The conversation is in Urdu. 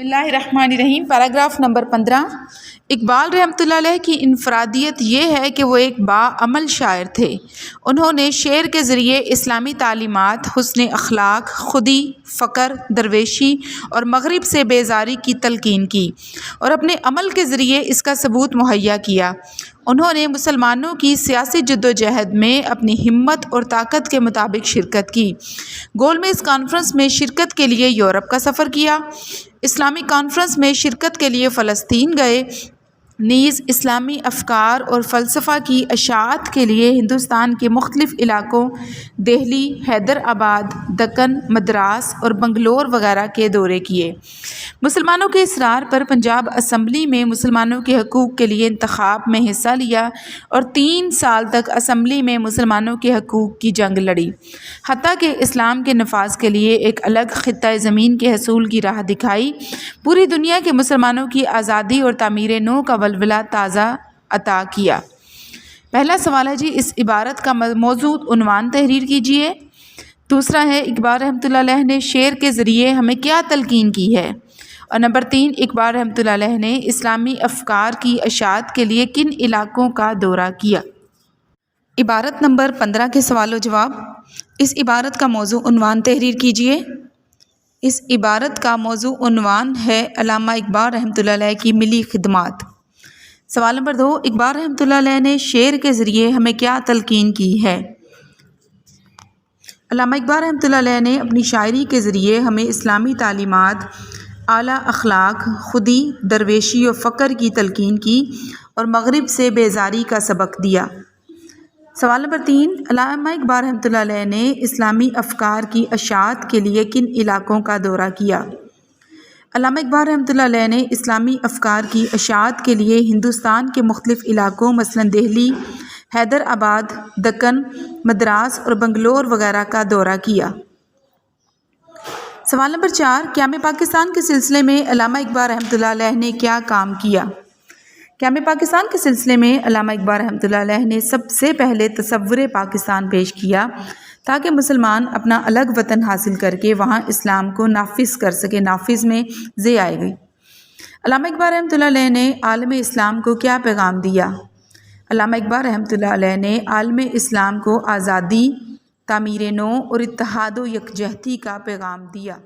بسم اللہ الرحمن الرحیم۔ Paragraph number 15۔ اقبال رحمۃ اللہ علیہ کی انفرادیت یہ ہے کہ وہ ایک باعمل شاعر تھے۔ انہوں نے شعر کے ذریعے اسلامی تعلیمات، حسن اخلاق، خودی، فقر، درویشی اور مغرب سے بیزاری کی تلقین کی اور اپنے عمل کے ذریعے اس کا ثبوت مہیا کیا۔ انہوں نے مسلمانوں کی سیاسی جدوجہد میں اپنی ہمت اور طاقت کے مطابق شرکت کی۔ گول میز کانفرنس میں شرکت کے لیے یورپ کا سفر کیا، اسلامی کانفرنس میں شرکت کے لیے فلسطین گئے، نیز اسلامی افکار اور فلسفہ کی اشاعت کے لیے ہندوستان کے مختلف علاقوں دہلی، حیدرآباد، دکن، مدراس اور بنگلور وغیرہ کے دورے کیے۔ مسلمانوں کے اصرار پر پنجاب اسمبلی میں مسلمانوں کے حقوق کے لیے انتخاب میں حصہ لیا اور 3 سال تک اسمبلی میں مسلمانوں کے حقوق کی جنگ لڑی، حتیٰ کہ اسلام کے نفاذ کے لیے ایک الگ خطہ زمین کے حصول کی راہ دکھائی، پوری دنیا کے مسلمانوں کی آزادی اور تعمیر نو کا ولولہ تازہ عطا کیا۔ پہلا سوال ہے جی، اس عبارت کا موضوع عنوان تحریر کیجیے۔ دوسرا ہے، اقبال رحمۃ اللہ علیہ نے شعر کے ذریعے ہمیں کیا تلقین کی ہے؟ اور نمبر 3، اقبال رحمۃ اللہ علیہ نے اسلامی افکار کی اشاعت کے لیے کن علاقوں کا دورہ کیا؟ عبارت نمبر 15 کے سوال و جواب۔ اس عبارت کا موضوع عنوان تحریر کیجیے۔ اس عبارت کا موضوع عنوان ہے علامہ اقبال رحمۃ اللہ علیہ کی ملی خدمات۔ سوال نمبر 2، اقبال رحمۃ اللہ علیہ نے شعر کے ذریعے ہمیں کیا تلقین کی ہے؟ علامہ اقبال رحمۃ اللہ علیہ نے اپنی شاعری کے ذریعے ہمیں اسلامی تعلیمات، اعلیٰ اخلاق، خودی، درویشی و فقر کی تلقین کی اور مغرب سے بیزاری کا سبق دیا۔ سوال نمبر 3، علامہ اقبال رحمۃ اللہ علیہ نے اسلامی افکار کی اشاعت کے لیے کن علاقوں کا دورہ کیا؟ علامہ اقبال رحمۃ اللہ علیہ نے اسلامی افکار کی اشاعت کے لیے ہندوستان کے مختلف علاقوں مثلاً دہلی، حیدرآباد، دکن، مدراس اور بنگلور وغیرہ کا دورہ کیا۔ سوال نمبر 4، قیام پاکستان کے سلسلے میں علامہ اقبال رحمۃ اللہ علیہ نے کیا کام کیا؟ قیام پاکستان کے سلسلے میں علامہ اقبال رحمۃ اللہ علیہ نے سب سے پہلے تصور پاکستان پیش کیا تاکہ مسلمان اپنا الگ وطن حاصل کر کے وہاں اسلام کو نافذ کر سکے۔ نافذ میں زے آئے گئی۔ علامہ اقبال رحمۃ اللہ علیہ نے عالم اسلام کو کیا پیغام دیا؟ علامہ اقبال رحمۃ اللہ علیہ نے عالم اسلام کو آزادی، تعمیر نو اور اتحاد و یکجہتی کا پیغام دیا۔